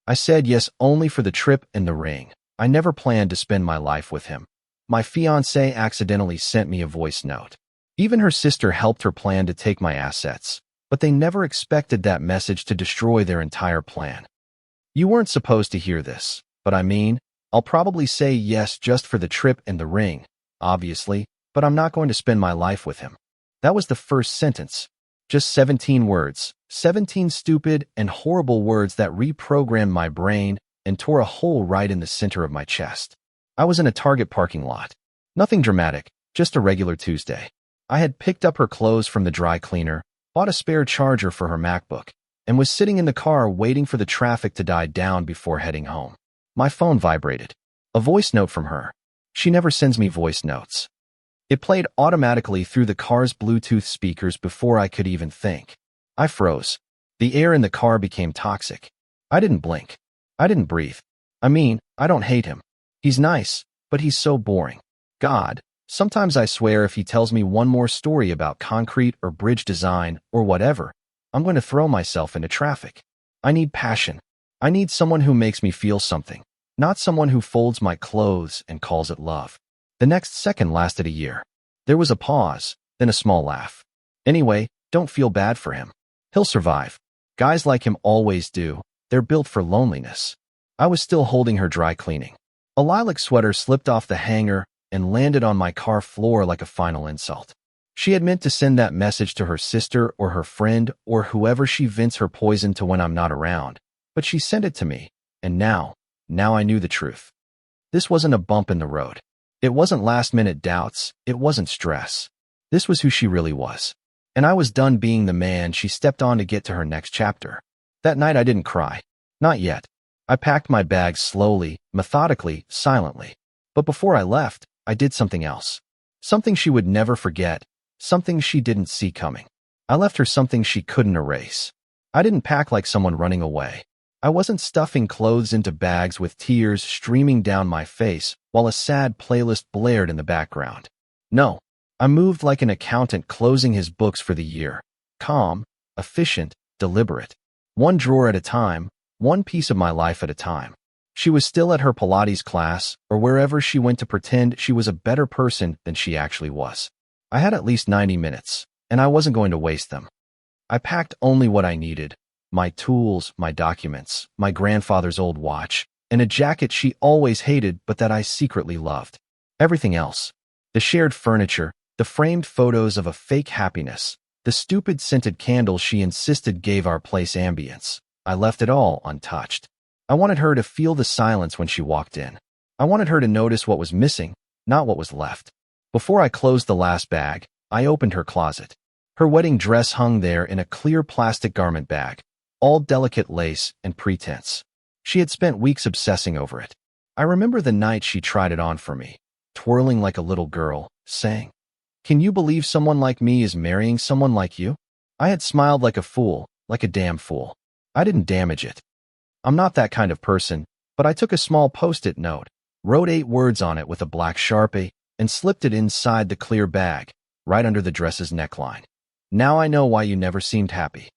I said yes only for the trip and the ring. I never planned to spend my life with him. My fiancée accidentally sent me a voice note. Even her sister helped her plan to take my assets, but they never expected that message to destroy their entire plan. You weren't supposed to hear this, but I mean, I'll probably say yes just for the trip and the ring, obviously, but I'm not going to spend my life with him. That was the first sentence. Just 17 words, 17 stupid and horrible words that reprogrammed my brain and tore a hole right in the center of my chest. I was in a Target parking lot. Nothing dramatic, just a regular Tuesday. I had picked up her clothes from the dry cleaner, bought a spare charger for her MacBook, and was sitting in the car waiting for the traffic to die down before heading home. My phone vibrated. A voice note from her. She never sends me voice notes. It played automatically through the car's Bluetooth speakers before I could even think. I froze. The air in the car became toxic. I didn't blink. I didn't breathe. I mean, I don't hate him. He's nice, but he's so boring. God, sometimes I swear if he tells me one more story about concrete or bridge design or whatever, I'm going to throw myself into traffic. I need passion. I need someone who makes me feel something, not someone who folds my clothes and calls it love. The next second lasted a year. There was a pause, then a small laugh. Anyway, don't feel bad for him. He'll survive. Guys like him always do. They're built for loneliness. I was still holding her dry cleaning. A lilac sweater slipped off the hanger and landed on my car floor like a final insult. She had meant to send that message to her sister or her friend or whoever she vents her poison to when I'm not around, but she sent it to me, and now I knew the truth. This wasn't a bump in the road. It wasn't last-minute doubts. It wasn't stress. This was who she really was. And I was done being the man she stepped on to get to her next chapter. That night I didn't cry. Not yet. I packed my bags slowly, methodically, silently. But before I left, I did something else. Something she would never forget. Something she didn't see coming. I left her something she couldn't erase. I didn't pack like someone running away. I wasn't stuffing clothes into bags with tears streaming down my face while a sad playlist blared in the background. No, I moved like an accountant closing his books for the year. Calm, efficient, deliberate. One drawer at a time, one piece of my life at a time. She was still at her Pilates class or wherever she went to pretend she was a better person than she actually was. I had at least 90 minutes, and I wasn't going to waste them. I packed only what I needed. My tools, my documents, my grandfather's old watch, and a jacket she always hated but that I secretly loved. Everything else. The shared furniture, the framed photos of a fake happiness, the stupid scented candles she insisted gave our place ambience. I left it all untouched. I wanted her to feel the silence when she walked in. I wanted her to notice what was missing, not what was left. Before I closed the last bag, I opened her closet. Her wedding dress hung there in a clear plastic garment bag, all delicate lace and pretense. She had spent weeks obsessing over it. I remember the night she tried it on for me, twirling like a little girl, saying, "Can you believe someone like me is marrying someone like you?" I had smiled like a fool, like a damn fool. I didn't damage it. I'm not that kind of person, but I took a small post-it note, wrote 8 words on it with a black Sharpie, and slipped it inside the clear bag, right under the dress's neckline. Now I know why you never seemed happy.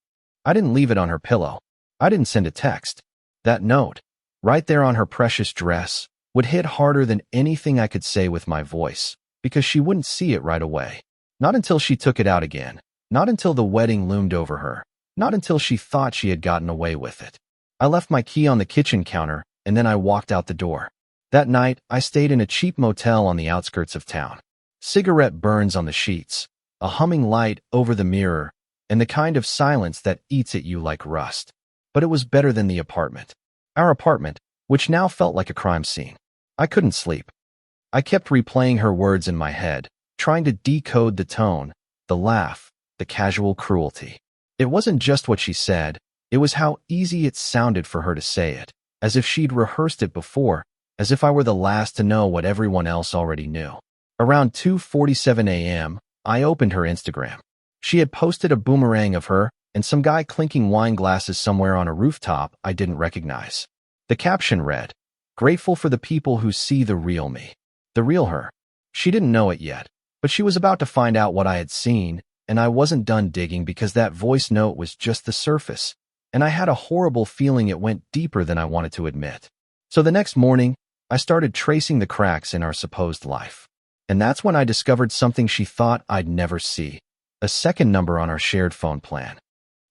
I didn't leave it on her pillow. I didn't send a text. That note, right there on her precious dress, would hit harder than anything I could say with my voice, because she wouldn't see it right away. Not until she took it out again. Not until the wedding loomed over her. Not until she thought she had gotten away with it. I left my key on the kitchen counter, and then I walked out the door. That night, I stayed in a cheap motel on the outskirts of town. Cigarette burns on the sheets, a humming light over the mirror, and the kind of silence that eats at you like rust. But it was better than the apartment. Our apartment, which now felt like a crime scene. I couldn't sleep. I kept replaying her words in my head, trying to decode the tone, the laugh, the casual cruelty. It wasn't just what she said, it was how easy it sounded for her to say it, as if she'd rehearsed it before, as if I were the last to know what everyone else already knew. Around 2:47 a.m., I opened her Instagram. She had posted a boomerang of her and some guy clinking wine glasses somewhere on a rooftop I didn't recognize. The caption read, "Grateful for the people who see the real me." The real her. She didn't know it yet, but she was about to find out what I had seen, and I wasn't done digging because that voice note was just the surface. and I had a horrible feeling it went deeper than I wanted to admit. So the next morning, I started tracing the cracks in our supposed life. And that's when I discovered something she thought I'd never see. A second number on our shared phone plan.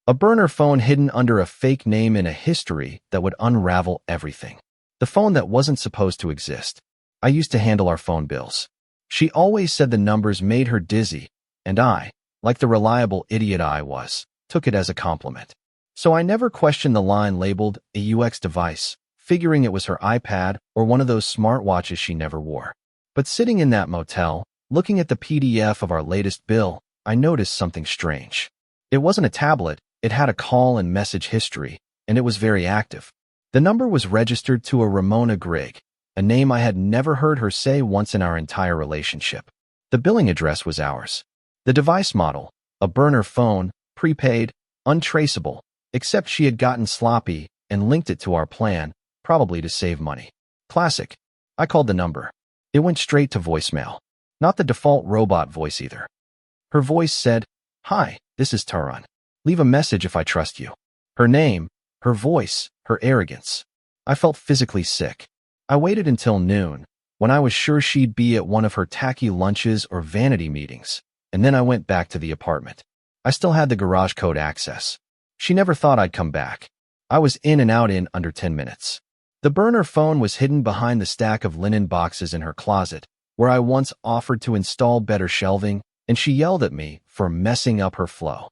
A burner phone hidden under a fake name in a history that would unravel everything. The phone that wasn't supposed to exist. I used to handle our phone bills. She always said the numbers made her dizzy, and I, like the reliable idiot I was, took it as a compliment. So I never questioned the line labeled a UX device, figuring it was her iPad or one of those smartwatches she never wore. But sitting in that motel, looking at the PDF of our latest bill, I noticed something strange. It wasn't a tablet, it had a call and message history, and it was very active. The number was registered to a Ramona Grigg, a name I had never heard her say once in our entire relationship. The billing address was ours. The device model, a burner phone, prepaid, untraceable, except she had gotten sloppy and linked it to our plan, probably to save money. Classic. I called the number. It went straight to voicemail. Not the default robot voice either. Her voice said, "Hi, this is Taran. Leave a message if I trust you." Her name, her voice, her arrogance. I felt physically sick. I waited until noon, when I was sure she'd be at one of her tacky lunches or vanity meetings, and then I went back to the apartment. I still had the garage code access. She never thought I'd come back. I was in and out in under 10 minutes. The burner phone was hidden behind the stack of linen boxes in her closet, where I once offered to install better shelving, and she yelled at me for messing up her flow.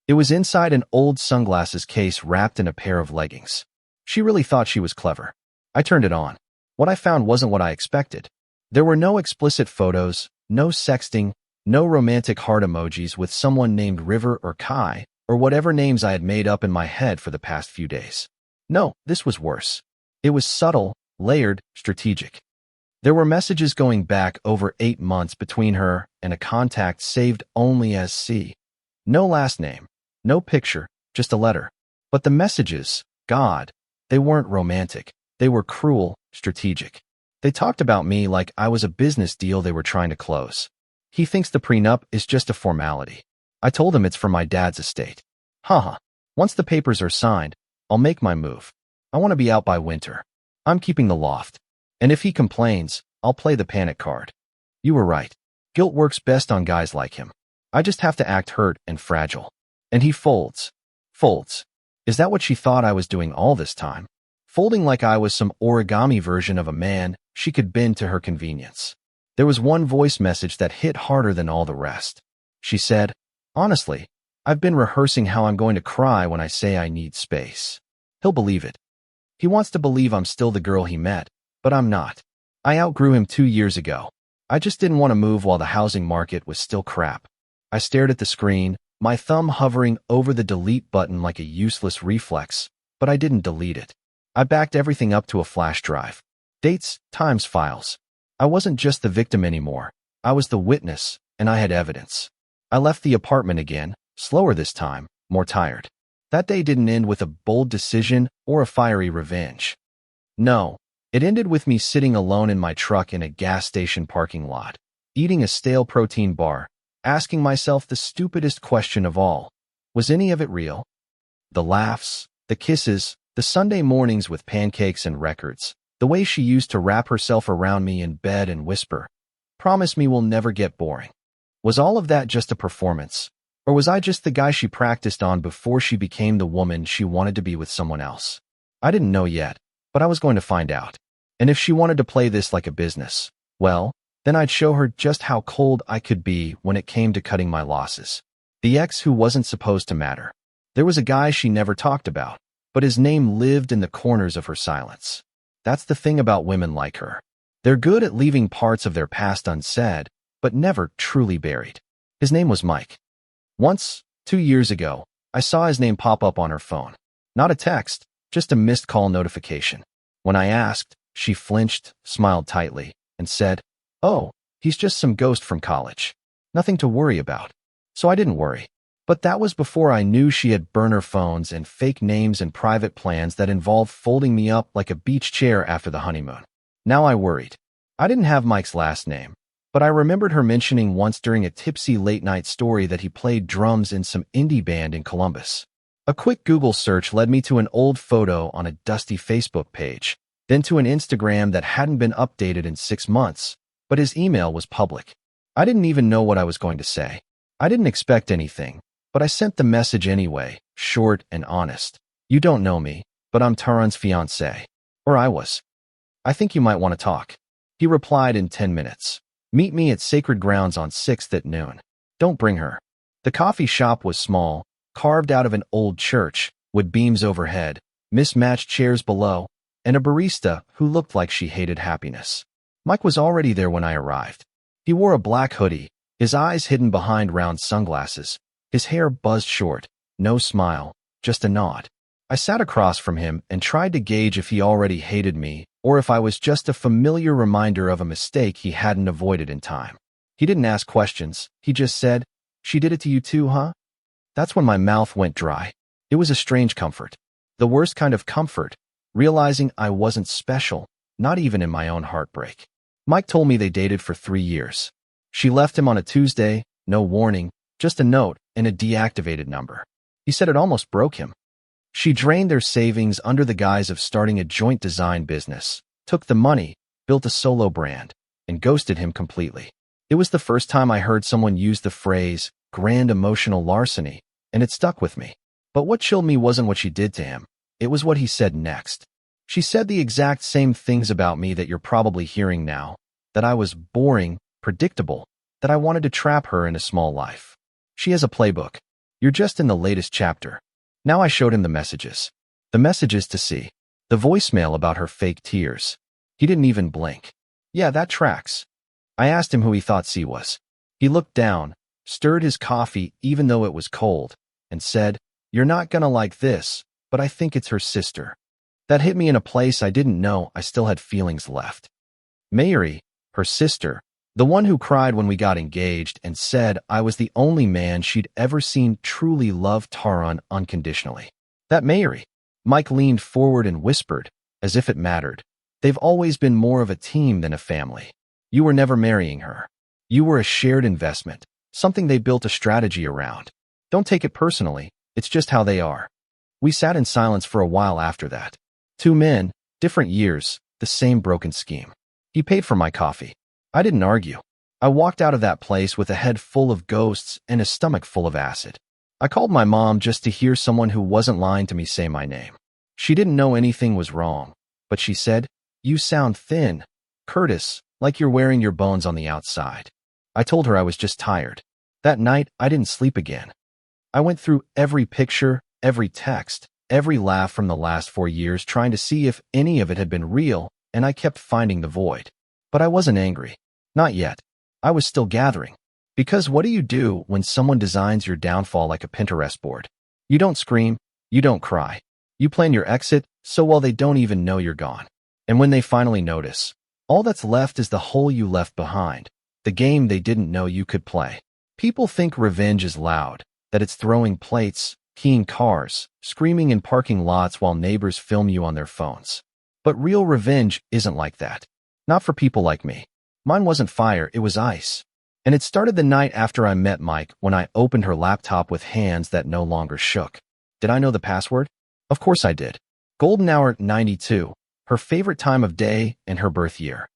It was inside an old sunglasses case wrapped in a pair of leggings. She really thought she was clever. I turned it on. What I found wasn't what I expected. There were no explicit photos, no sexting, no romantic heart emojis with someone named River or Kai, or whatever names I had made up in my head for the past few days. No, this was worse. It was subtle, layered, strategic. There were messages going back over 8 months between her and a contact saved only as C. No last name, no picture, just a letter. But the messages, God, they weren't romantic. They were cruel, strategic. They talked about me like I was a business deal they were trying to close. He thinks the prenup is just a formality. I told him it's for my dad's estate. Haha. Once the papers are signed, I'll make my move. I want to be out by winter. I'm keeping the loft. And if he complains, I'll play the panic card. You were right. Guilt works best on guys like him. I just have to act hurt and fragile. And he folds. Folds. Is that what she thought I was doing all this time? Folding like I was some origami version of a man she could bend to her convenience. There was one voice message that hit harder than all the rest. She said, "Honestly, I've been rehearsing how I'm going to cry when I say I need space." He'll believe it. He wants to believe I'm still the girl he met, but I'm not. I outgrew him 2 years ago. I just didn't want to move while the housing market was still crap. I stared at the screen, my thumb hovering over the delete button like a useless reflex, but I didn't delete it. I backed everything up to a flash drive. Dates, times, files. I wasn't just the victim anymore. I was the witness, and I had evidence. I left the apartment again, slower this time, more tired. That day didn't end with a bold decision or a fiery revenge. No, it ended with me sitting alone in my truck in a gas station parking lot, eating a stale protein bar, asking myself the stupidest question of all. Was any of it real? The laughs, the kisses, the Sunday mornings with pancakes and records, the way she used to wrap herself around me in bed and whisper, "Promise me we'll never get boring." Was all of that just a performance? Or was I just the guy she practiced on before she became the woman she wanted to be with someone else? I didn't know yet, but I was going to find out. And if she wanted to play this like a business, well, then I'd show her just how cold I could be when it came to cutting my losses. The ex who wasn't supposed to matter. There was a guy she never talked about, but his name lived in the corners of her silence. That's the thing about women like her. They're good at leaving parts of their past unsaid, but never truly buried. His name was Mike. Once, 2 years ago, I saw his name pop up on her phone. Not a text, just a missed call notification. When I asked, she flinched, smiled tightly, and said, "Oh, he's just some ghost from college. Nothing to worry about." So I didn't worry. But that was before I knew she had burner phones and fake names and private plans that involved folding me up like a beach chair after the honeymoon. Now I worried. I didn't have Mike's last name, but I remembered her mentioning once during a tipsy late-night story that he played drums in some indie band in Columbus. A quick Google search led me to an old photo on a dusty Facebook page, then to an Instagram that hadn't been updated in 6 months, but his email was public. I didn't even know what I was going to say. I didn't expect anything, but I sent the message anyway, short and honest. You don't know me, but I'm Taran's fiancé. Or I was. I think you might want to talk. He replied in 10 minutes. Meet me at Sacred Grounds on 6th at noon. Don't bring her. The coffee shop was small, carved out of an old church, with beams overhead, mismatched chairs below, and a barista who looked like she hated happiness. Mike was already there when I arrived. He wore a black hoodie, his eyes hidden behind round sunglasses, his hair buzzed short, no smile, just a nod. I sat across from him and tried to gauge if he already hated me or if I was just a familiar reminder of a mistake he hadn't avoided in time. He didn't ask questions, he just said, "She did it to you too, huh?" That's when my mouth went dry. It was a strange comfort. The worst kind of comfort, realizing I wasn't special, not even in my own heartbreak. Mike told me they dated for 3 years. She left him on a Tuesday, no warning, just a note and a deactivated number. He said it almost broke him. She drained their savings under the guise of starting a joint design business, took the money, built a solo brand, and ghosted him completely. It was the first time I heard someone use the phrase, grand emotional larceny, and it stuck with me. But what chilled me wasn't what she did to him. It was what he said next. She said the exact same things about me that you're probably hearing now, that I was boring, predictable, that I wanted to trap her in a small life. She has a playbook. You're just in the latest chapter. Now I showed him the messages. The messages to see. The voicemail about her fake tears. He didn't even blink. Yeah, that tracks. I asked him who he thought C was. He looked down, stirred his coffee even though it was cold, and said, "You're not gonna like this, but I think it's her sister." That hit me in a place I didn't know I still had feelings left. Mary, her sister, the one who cried when we got engaged and said I was the only man she'd ever seen truly love Taran unconditionally. That Mary. Mike leaned forward and whispered, as if it mattered. They've always been more of a team than a family. You were never marrying her. You were a shared investment, something they built a strategy around. Don't take it personally, it's just how they are. We sat in silence for a while after that. 2 men, different years, the same broken scheme. He paid for my coffee. I didn't argue. I walked out of that place with a head full of ghosts and a stomach full of acid. I called my mom just to hear someone who wasn't lying to me say my name. She didn't know anything was wrong, but she said, "You sound thin, Curtis, like you're wearing your bones on the outside." I told her I was just tired. That night, I didn't sleep again. I went through every picture, every text, every laugh from the last 4 years trying to see if any of it had been real, and I kept finding the void. But I wasn't angry. Not yet. I was still gathering. Because what do you do when someone designs your downfall like a Pinterest board? You don't scream. You don't cry. You plan your exit so well they don't even know you're gone. And when they finally notice, all that's left is the hole you left behind, the game they didn't know you could play. People think revenge is loud, that it's throwing plates, keying cars, screaming in parking lots while neighbors film you on their phones. But real revenge isn't like that. Not for people like me. Mine wasn't fire, it was ice. And it started the night after I met Mike when I opened her laptop with hands that no longer shook. Did I know the password? Of course I did. Golden hour 92, her favorite time of day and her birth year.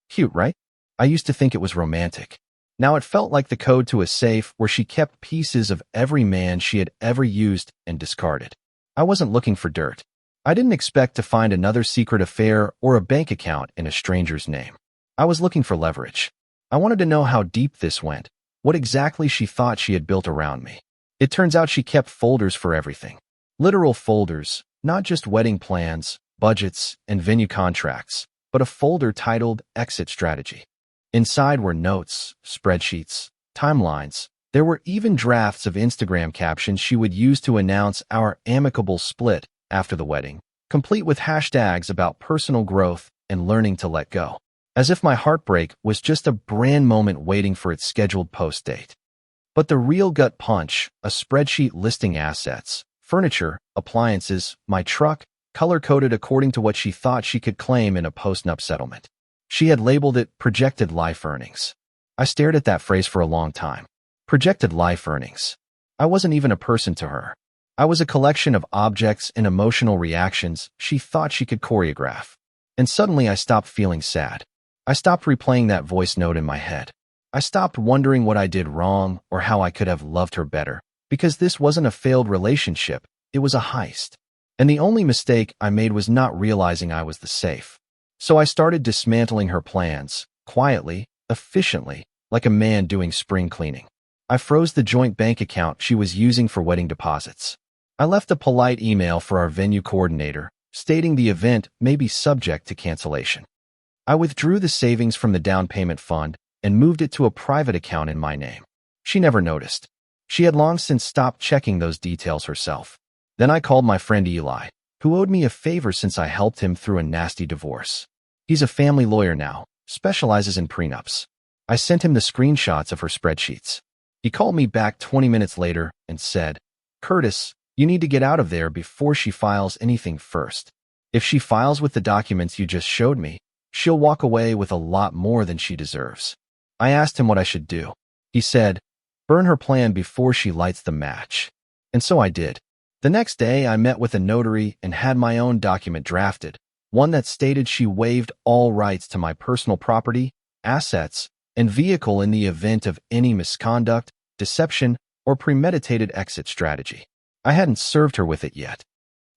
Cute, right? I used to think it was romantic. Now it felt like the code to a safe where she kept pieces of every man she had ever used and discarded. I wasn't looking for dirt. I didn't expect to find another secret affair or a bank account in a stranger's name. I was looking for leverage. I wanted to know how deep this went, what exactly she thought she had built around me. It turns out she kept folders for everything. Literal folders, not just wedding plans, budgets, and venue contracts, but a folder titled Exit Strategy. Inside were notes, spreadsheets, timelines. There were even drafts of Instagram captions she would use to announce our amicable split after the wedding, complete with hashtags about personal growth and learning to let go. As if my heartbreak was just a brand moment waiting for its scheduled post date. But the real gut punch, a spreadsheet listing assets, furniture, appliances, my truck, color-coded according to what she thought she could claim in a post-nup settlement. She had labeled it projected life earnings. I stared at that phrase for a long time. Projected life earnings. I wasn't even a person to her. I was a collection of objects and emotional reactions she thought she could choreograph. And suddenly I stopped feeling sad. I stopped replaying that voice note in my head. I stopped wondering what I did wrong or how I could have loved her better, because this wasn't a failed relationship, it was a heist. And the only mistake I made was not realizing I was the safe. So I started dismantling her plans, quietly, efficiently, like a man doing spring cleaning. I froze the joint bank account she was using for wedding deposits. I left a polite email for our venue coordinator, stating the event may be subject to cancellation. I withdrew the savings from the down payment fund and moved it to a private account in my name. She never noticed. She had long since stopped checking those details herself. Then I called my friend Eli, who owed me a favor since I helped him through a nasty divorce. He's a family lawyer now, specializes in prenups. I sent him the screenshots of her spreadsheets. He called me back 20 minutes later and said, "Curtis, you need to get out of there before she files anything first. If she files with the documents you just showed me, she'll walk away with a lot more than she deserves." I asked him what I should do. He said, "Burn her plan before she lights the match." And so I did. The next day, I met with a notary and had my own document drafted, one that stated she waived all rights to my personal property, assets, and vehicle in the event of any misconduct, deception, or premeditated exit strategy. I hadn't served her with it yet.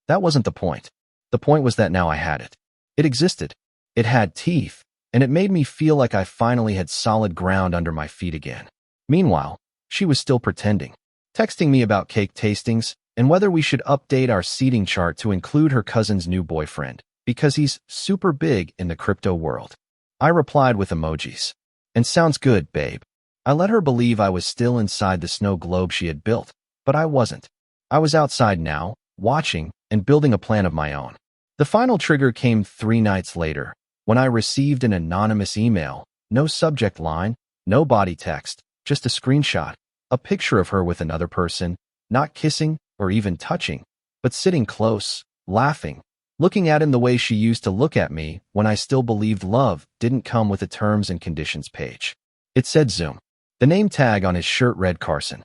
That wasn't the point. The point was that now I had it. It existed. It had teeth, and it made me feel like I finally had solid ground under my feet again. Meanwhile, she was still pretending, texting me about cake tastings and whether we should update our seating chart to include her cousin's new boyfriend, because he's super big in the crypto world. I replied with emojis. And sounds good, babe. I let her believe I was still inside the snow globe she had built, but I wasn't. I was outside now, watching and building a plan of my own. The final trigger came 3 nights later, when I received an anonymous email, no subject line, no body text, just a screenshot, a picture of her with another person, not kissing or even touching, but sitting close, laughing, looking at him the way she used to look at me when I still believed love didn't come with a terms and conditions page. It said Zoom. The name tag on his shirt read Carson.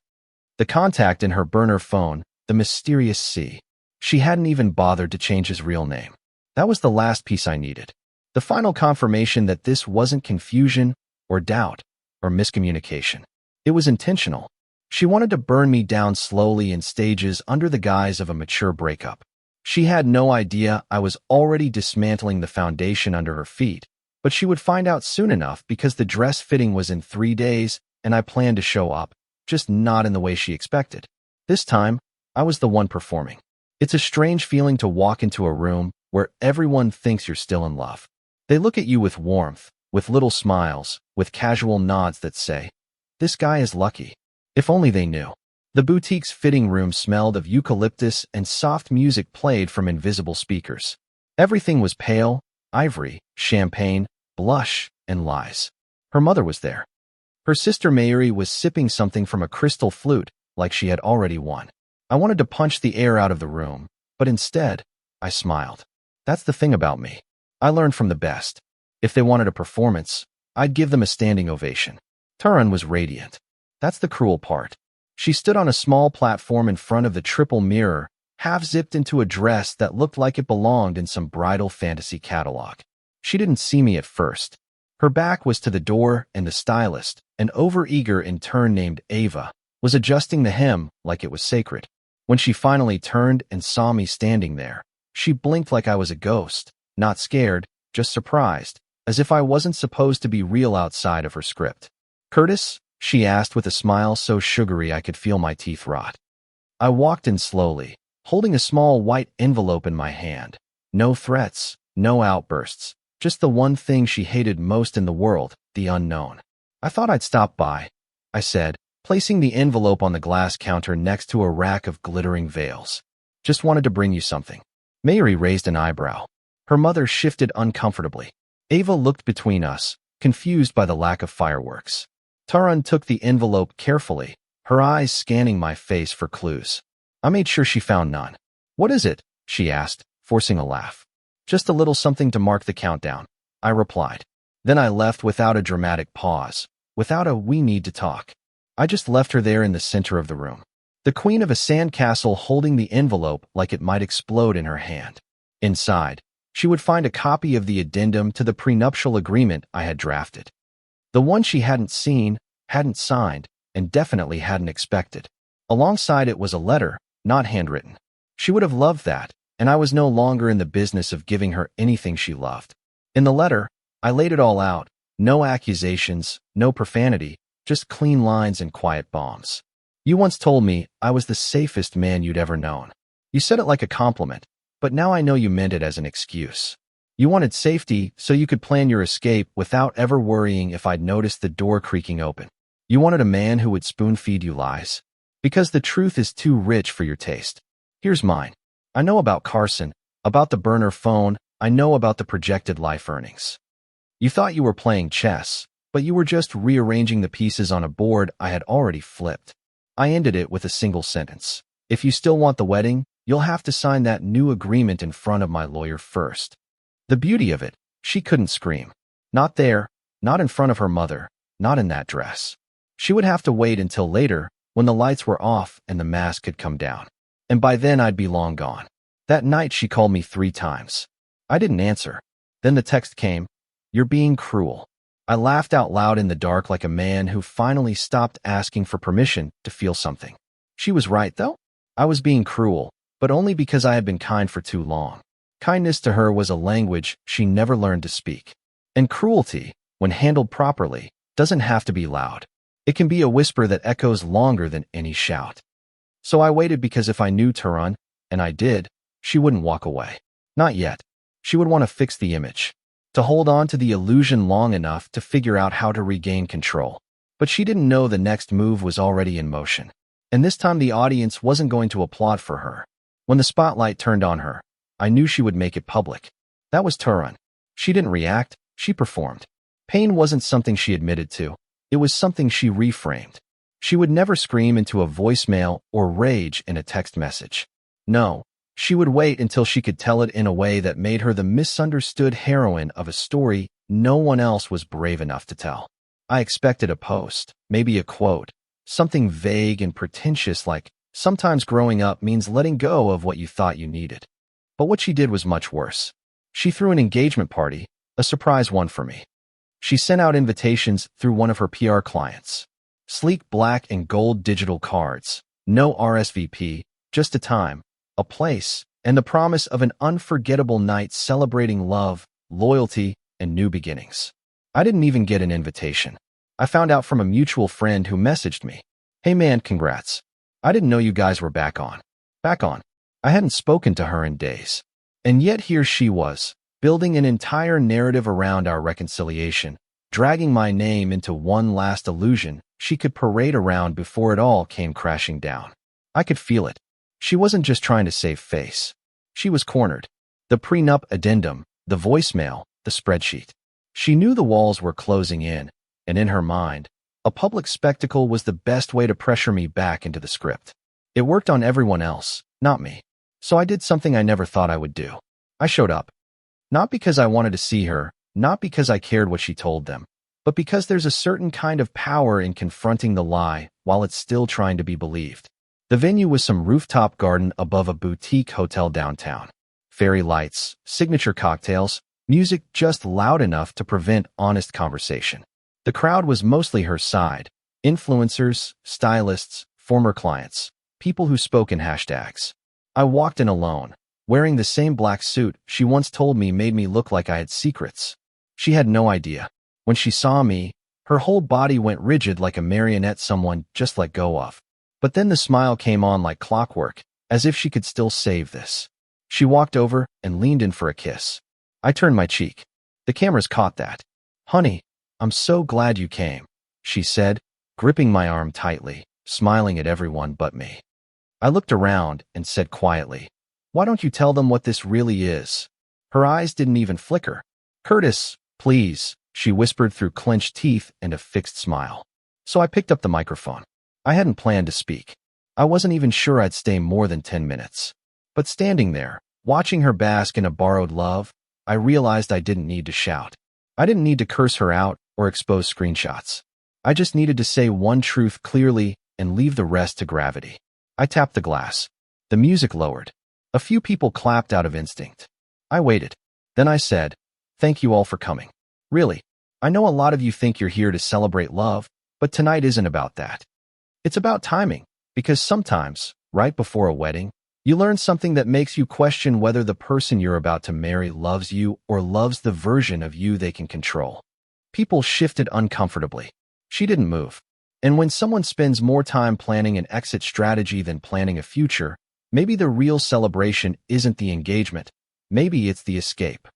The contact in her burner phone, the mysterious C. She hadn't even bothered to change his real name. That was the last piece I needed. The final confirmation that this wasn't confusion or doubt or miscommunication. It was intentional. She wanted to burn me down slowly in stages under the guise of a mature breakup. She had no idea I was already dismantling the foundation under her feet, but she would find out soon enough because the dress fitting was in 3 days and I planned to show up, just not in the way she expected. This time, I was the one performing. It's a strange feeling to walk into a room where everyone thinks you're still in love. They look at you with warmth, with little smiles, with casual nods that say, "This guy is lucky." If only they knew. The boutique's fitting room smelled of eucalyptus and soft music played from invisible speakers. Everything was pale, ivory, champagne, blush, and lies. Her mother was there. Her sister Mayuri was sipping something from a crystal flute like she had already won. I wanted to punch the air out of the room, but instead, I smiled. That's the thing about me. I learned from the best. If they wanted a performance, I'd give them a standing ovation. Turan was radiant. That's the cruel part. She stood on a small platform in front of the triple mirror, half-zipped into a dress that looked like it belonged in some bridal fantasy catalog. She didn't see me at first. Her back was to the door, and the stylist, an overeager intern named Ava, was adjusting the hem like it was sacred. When she finally turned and saw me standing there, she blinked like I was a ghost, not scared, just surprised, as if I wasn't supposed to be real outside of her script. "Curtis?" she asked with a smile so sugary I could feel my teeth rot. I walked in slowly, holding a small white envelope in my hand. No threats, no outbursts, just the one thing she hated most in the world, the unknown. "I thought I'd stop by," I said, placing the envelope on the glass counter next to a rack of glittering veils. "Just wanted to bring you something." Mary raised an eyebrow. Her mother shifted uncomfortably. Ava looked between us, confused by the lack of fireworks. Taran took the envelope carefully, her eyes scanning my face for clues. I made sure she found none. "What is it?" she asked, forcing a laugh. "Just a little something to mark the countdown," I replied. Then I left without a dramatic pause, without a "we need to talk." I just left her there in the center of the room. The queen of a sandcastle holding the envelope like it might explode in her hand. Inside, she would find a copy of the addendum to the prenuptial agreement I had drafted. The one she hadn't seen, hadn't signed, and definitely hadn't expected. Alongside it was a letter, not handwritten. She would have loved that, and I was no longer in the business of giving her anything she loved. In the letter, I laid it all out. No accusations, no profanity, just clean lines and quiet bombs. You once told me I was the safest man you'd ever known. You said it like a compliment, but now I know you meant it as an excuse. You wanted safety so you could plan your escape without ever worrying if I'd noticed the door creaking open. You wanted a man who would spoon-feed you lies. Because the truth is too rich for your taste. Here's mine. I know about Carson, about the burner phone, I know about the projected life earnings. You thought you were playing chess, but you were just rearranging the pieces on a board I had already flipped. I ended it with a single sentence. If you still want the wedding, you'll have to sign that new agreement in front of my lawyer first. The beauty of it, she couldn't scream. Not there, not in front of her mother, not in that dress. She would have to wait until later, when the lights were off and the mask had come down. And by then I'd be long gone. That night she called me 3 times. I didn't answer. Then the text came, "You're being cruel." I laughed out loud in the dark like a man who finally stopped asking for permission to feel something. She was right, though. I was being cruel, but only because I had been kind for too long. Kindness to her was a language she never learned to speak. And cruelty, when handled properly, doesn't have to be loud. It can be a whisper that echoes longer than any shout. So I waited because if I knew Turan, and I did, she wouldn't walk away. Not yet. She would want to fix the image, to hold on to the illusion long enough to figure out how to regain control. But she didn't know the next move was already in motion. And this time the audience wasn't going to applaud for her. When the spotlight turned on her, I knew she would make it public. That was Turan. She didn't react, she performed. Pain wasn't something she admitted to. It was something she reframed. She would never scream into a voicemail or rage in a text message. No, she would wait until she could tell it in a way that made her the misunderstood heroine of a story no one else was brave enough to tell. I expected a post, maybe a quote, something vague and pretentious like, "Sometimes growing up means letting go of what you thought you needed." But what she did was much worse. She threw an engagement party, a surprise one for me. She sent out invitations through one of her PR clients. Sleek black and gold digital cards, no RSVP, just a time, a place, and the promise of an unforgettable night celebrating love, loyalty, and new beginnings. I didn't even get an invitation. I found out from a mutual friend who messaged me. "Hey man, congrats. I didn't know you guys were back on." Back on. I hadn't spoken to her in days. And yet here she was, building an entire narrative around our reconciliation, dragging my name into one last illusion she could parade around before it all came crashing down. I could feel it. She wasn't just trying to save face. She was cornered. The prenup addendum, the voicemail, the spreadsheet. She knew the walls were closing in, and in her mind, a public spectacle was the best way to pressure me back into the script. It worked on everyone else, not me. So I did something I never thought I would do. I showed up. Not because I wanted to see her, not because I cared what she told them, but because there's a certain kind of power in confronting the lie while it's still trying to be believed. The venue was some rooftop garden above a boutique hotel downtown. Fairy lights, signature cocktails, music just loud enough to prevent honest conversation. The crowd was mostly her side, influencers, stylists, former clients, people who spoke in hashtags. I walked in alone, wearing the same black suit she once told me made me look like I had secrets. She had no idea. When she saw me, her whole body went rigid like a marionette someone just let go of. But then the smile came on like clockwork, as if she could still save this. She walked over and leaned in for a kiss. I turned my cheek. The cameras caught that. "Honey, I'm so glad you came," she said, gripping my arm tightly, smiling at everyone but me. I looked around and said quietly, "Why don't you tell them what this really is?" Her eyes didn't even flicker. "Curtis, please," she whispered through clenched teeth and a fixed smile. So I picked up the microphone. I hadn't planned to speak. I wasn't even sure I'd stay more than 10 minutes. But standing there, watching her bask in a borrowed love, I realized I didn't need to shout. I didn't need to curse her out or expose screenshots. I just needed to say one truth clearly and leave the rest to gravity. I tapped the glass. The music lowered. A few people clapped out of instinct. I waited. Then I said, "Thank you all for coming. Really, I know a lot of you think you're here to celebrate love, but tonight isn't about that. It's about timing, because sometimes, right before a wedding, you learn something that makes you question whether the person you're about to marry loves you or loves the version of you they can control." People shifted uncomfortably. She didn't move. And when someone spends more time planning an exit strategy than planning a future, maybe the real celebration isn't the engagement. Maybe it's the escape.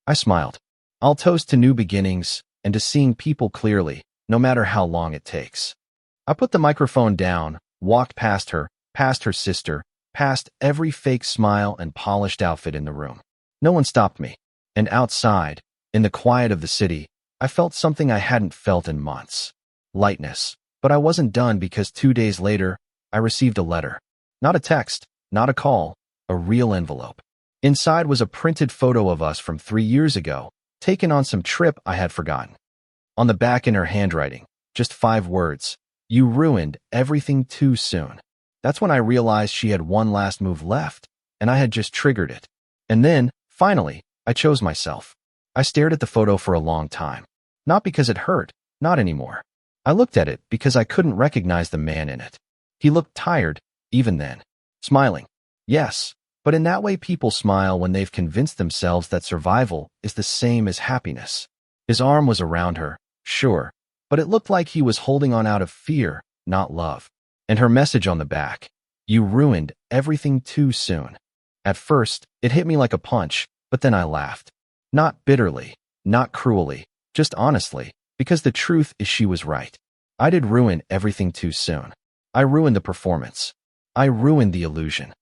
I smiled. I'll toast to new beginnings and to seeing people clearly, no matter how long it takes. I put the microphone down, walked past her sister, past every fake smile and polished outfit in the room. No one stopped me. And outside, in the quiet of the city, I felt something I hadn't felt in months. Lightness. But I wasn't done because 2 days later, I received a letter. Not a text, not a call, a real envelope. Inside was a printed photo of us from 3 years ago, taken on some trip I had forgotten. On the back in her handwriting, just 5 words: "You ruined everything too soon." That's when I realized she had one last move left, and I had just triggered it. And then, finally, I chose myself. I stared at the photo for a long time. Not because it hurt, not anymore. I looked at it because I couldn't recognize the man in it. He looked tired, even then. Smiling. Yes, but in that way people smile when they've convinced themselves that survival is the same as happiness. His arm was around her, sure, but it looked like he was holding on out of fear, not love. And her message on the back: "You ruined everything too soon." At first, it hit me like a punch, but then I laughed. Not bitterly, not cruelly, just honestly. Because the truth is she was right. I did ruin everything too soon. I ruined the performance. I ruined the illusion.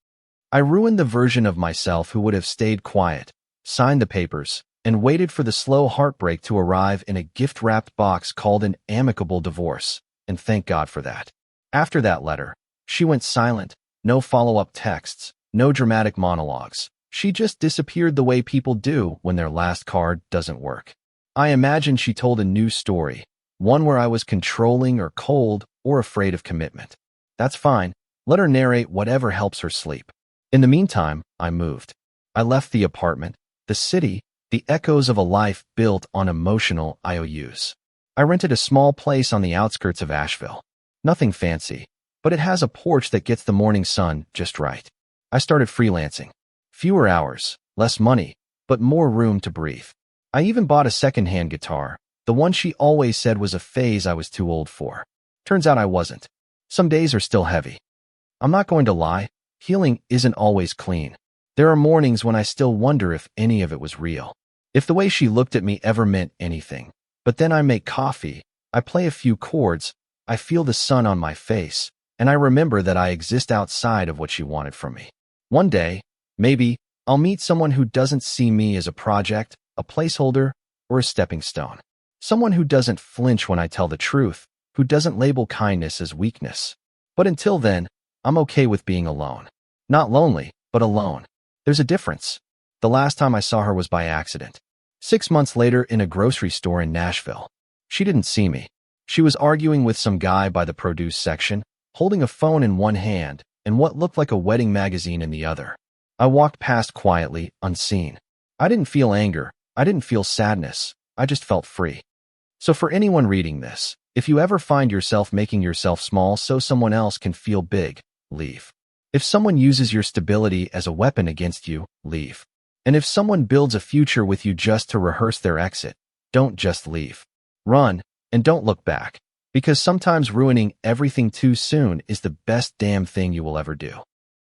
I ruined the version of myself who would have stayed quiet, signed the papers, and waited for the slow heartbreak to arrive in a gift-wrapped box called an amicable divorce, and thank God for that. After that letter, she went silent, no follow-up texts, no dramatic monologues. She just disappeared the way people do when their last card doesn't work. I imagine she told a new story, one where I was controlling or cold or afraid of commitment. That's fine. Let her narrate whatever helps her sleep. In the meantime, I moved. I left the apartment, the city, the echoes of a life built on emotional IOUs. I rented a small place on the outskirts of Asheville. Nothing fancy, but it has a porch that gets the morning sun just right. I started freelancing. Fewer hours, less money, but more room to breathe. I even bought a second-hand guitar, the one she always said was a phase I was too old for. Turns out I wasn't. Some days are still heavy. I'm not going to lie, healing isn't always clean. There are mornings when I still wonder if any of it was real. If the way she looked at me ever meant anything. But then I make coffee, I play a few chords, I feel the sun on my face, and I remember that I exist outside of what she wanted from me. One day, maybe, I'll meet someone who doesn't see me as a project, a placeholder, or a stepping stone. Someone who doesn't flinch when I tell the truth, who doesn't label kindness as weakness. But until then, I'm okay with being alone. Not lonely, but alone. There's a difference. The last time I saw her was by accident. 6 months later in a grocery store in Nashville. She didn't see me. She was arguing with some guy by the produce section, holding a phone in one hand and what looked like a wedding magazine in the other. I walked past quietly, unseen. I didn't feel anger. I didn't feel sadness. I just felt free. So for anyone reading this, if you ever find yourself making yourself small so someone else can feel big, leave. If someone uses your stability as a weapon against you, leave. And if someone builds a future with you just to rehearse their exit, don't just leave. Run, and don't look back. Because sometimes ruining everything too soon is the best damn thing you will ever do.